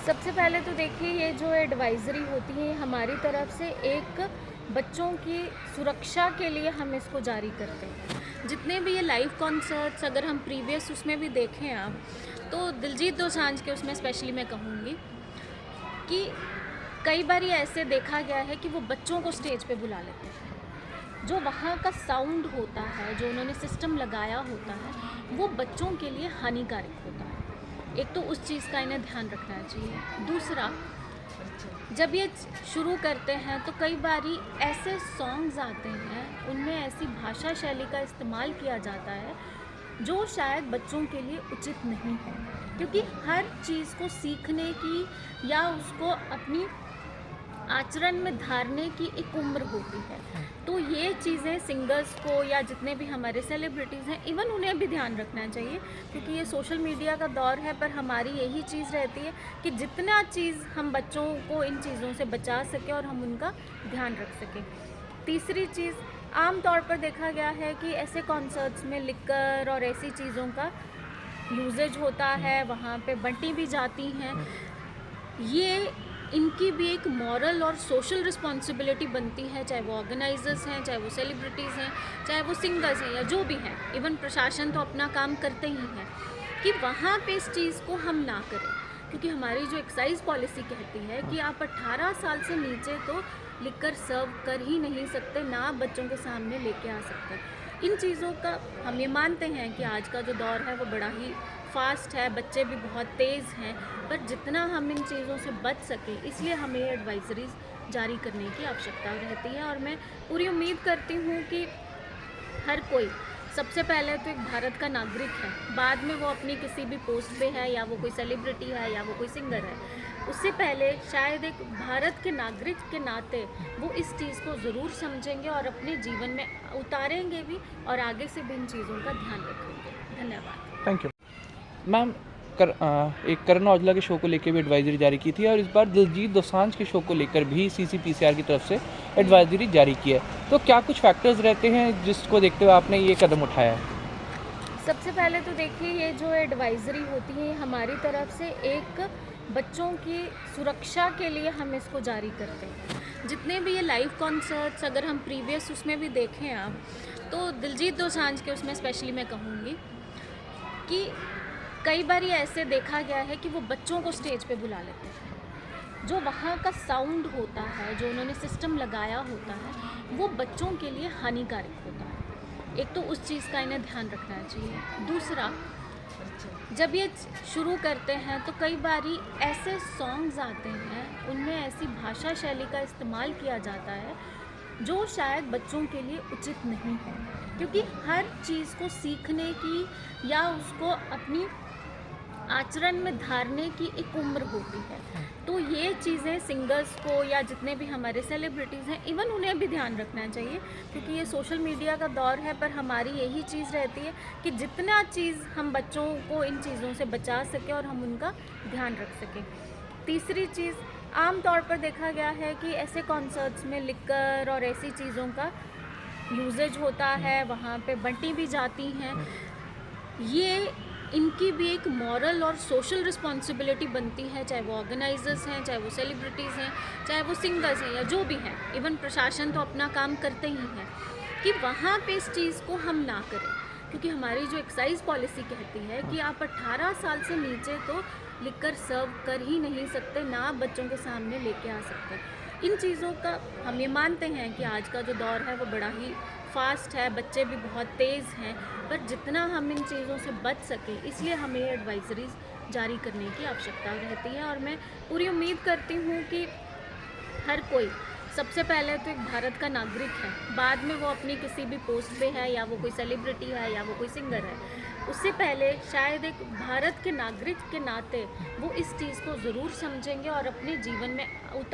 सबसे पहले तो देखिए, ये जो एडवाइज़री होती है हमारी तरफ से एक बच्चों की सुरक्षा के लिए हम इसको जारी करते हैं। जितने भी ये लाइव कॉन्सर्ट्स अगर हम प्रीवियस उसमें भी देखें आप, तो दिलजीत दोसांझ के उसमें स्पेशली मैं कहूँगी कि कई बार ये ऐसे देखा गया है कि वो बच्चों को स्टेज पे बुला लेते हैं। जो वहाँ का साउंड होता है, जो उन्होंने सिस्टम लगाया होता है, वो बच्चों के लिए हानिकारक होता है। एक तो उस चीज़ का इन्हें ध्यान रखना चाहिए। दूसरा, जब ये शुरू करते हैं तो कई बारी ऐसे सॉन्ग्स आते हैं, उनमें ऐसी भाषा शैली का इस्तेमाल किया जाता है जो शायद बच्चों के लिए उचित नहीं है, क्योंकि हर चीज़ को सीखने की या उसको अपनी आचरण में धारने की एक उम्र होती है। तो ये चीज़ें सिंगर्स को या जितने भी हमारे सेलिब्रिटीज़ हैं, इवन उन्हें भी ध्यान रखना चाहिए, क्योंकि ये सोशल मीडिया का दौर है। पर हमारी यही चीज़ रहती है कि जितना चीज़ हम बच्चों को इन चीज़ों से बचा सकें और हम उनका ध्यान रख सकें। तीसरी चीज़, आम तौर पर देखा गया है कि ऐसे कॉन्सर्ट्स में लिकर और ऐसी चीज़ों का यूजेज होता है, वहाँ पे बंटी भी जाती हैं। ये इनकी भी एक मॉरल और सोशल रिस्पॉन्सिबिलिटी बनती है, चाहे वो ऑर्गेनाइजर्स हैं, चाहे वो सेलिब्रिटीज़ हैं, चाहे वो सिंगर्स हैं या जो भी हैं। इवन प्रशासन तो अपना काम करते ही हैं कि वहाँ पे इस चीज़ को हम ना करें, क्योंकि हमारी जो एक्साइज पॉलिसी कहती है कि आप 18 साल से नीचे तो लिकर सर्व कर ही नहीं सकते, ना आप बच्चों के सामने लेके आ सकते। इन चीज़ों का हम ये मानते हैं कि आज का जो दौर है वो बड़ा ही फास्ट है, बच्चे भी बहुत तेज़ हैं, पर जितना हम इन चीज़ों से बच सकें, इसलिए हमें एडवाइजरीज़ जारी करने की आवश्यकता रहती है। और मैं पूरी उम्मीद करती हूँ कि हर कोई सबसे पहले तो एक भारत का नागरिक है, बाद में वो अपनी किसी भी पोस्ट पे है, या वो कोई सेलिब्रिटी है, या वो कोई सिंगर है, उससे पहले शायद एक भारत के नागरिक के नाते वो इस चीज़ को ज़रूर समझेंगे और अपने जीवन में उतारेंगे भी, और आगे से भी इन चीज़ों का ध्यान रखेंगे। धन्यवाद। Thank you ma'am. एक करण औजला के शो को लेकर भी एडवाइजरी जारी की थी और इस बार दिलजीत दोसांझ के शो को लेकर भी सीसीपीसीआर की तरफ से एडवाइजरी जारी की है, तो क्या कुछ फैक्टर्स रहते हैं जिसको देखते हुए आपने ये कदम उठाया है? सबसे पहले तो देखिए, ये जो एडवाइज़री होती है हमारी तरफ से एक बच्चों की सुरक्षा के लिए हम इसको जारी करते हैं। जितने भी ये लाइव कॉन्सर्ट्स अगर हम प्रीवियस उसमें भी देखें आप, तो दिलजीत दोसांझ के उसमें स्पेशली मैं कहूँगी कि कई बार ये ऐसे देखा गया है कि वो बच्चों को स्टेज पे बुला लेते हैं। जो वहाँ का साउंड होता है, जो उन्होंने सिस्टम लगाया होता है, वो बच्चों के लिए हानिकारक होता है। एक तो उस चीज़ का इन्हें ध्यान रखना चाहिए। दूसरा, जब ये शुरू करते हैं तो कई बारी ऐसे सॉन्ग्स आते हैं, उनमें ऐसी भाषा शैली का इस्तेमाल किया जाता है जो शायद बच्चों के लिए उचित नहीं है, क्योंकि हर चीज़ को सीखने की या उसको अपनी आचरण में धारने की एक उम्र होती है। तो ये चीज़ें सिंगर्स को या जितने भी हमारे सेलिब्रिटीज़ हैं, इवन उन्हें भी ध्यान रखना चाहिए, क्योंकि ये सोशल मीडिया का दौर है। पर हमारी यही चीज़ रहती है कि जितना चीज़ हम बच्चों को इन चीज़ों से बचा सकें और हम उनका ध्यान रख सकें। तीसरी चीज़, आम तौर पर देखा गया है कि ऐसे कॉन्सर्ट्स में लिकर और ऐसी चीज़ों का यूजेज होता है, वहाँ पे बंटी भी जाती हैं। ये इनकी भी एक मॉरल और सोशल रिस्पॉन्सिबिलिटी बनती है, चाहे वो ऑर्गेनाइजर्स हैं, चाहे वो सेलिब्रिटीज़ हैं, चाहे वो सिंगर्स हैं या जो भी हैं। इवन प्रशासन तो अपना काम करते ही हैं कि वहाँ पे इस चीज़ को हम ना करें, क्योंकि हमारी जो एक्साइज पॉलिसी कहती है कि आप 18 साल से नीचे तो लिकर सर्व कर ही नहीं सकते, ना आप बच्चों के सामने लेके आ सकते। इन चीज़ों का हम ये मानते हैं कि आज का जो दौर है वो बड़ा ही फास्ट है, बच्चे भी बहुत तेज़ हैं, पर जितना हम इन चीज़ों से बच सकें, इसलिए हमें एडवाइजरीज़ जारी करने की आवश्यकता रहती है। और मैं पूरी उम्मीद करती हूँ कि हर कोई सबसे पहले तो एक भारत का नागरिक है, बाद में वो अपनी किसी भी पोस्ट पे है, या वो कोई सेलिब्रिटी है, या वो कोई सिंगर है, उससे पहले शायद एक भारत के नागरिक के नाते वो इस चीज़ को ज़रूर समझेंगे और अपने जीवन में उतार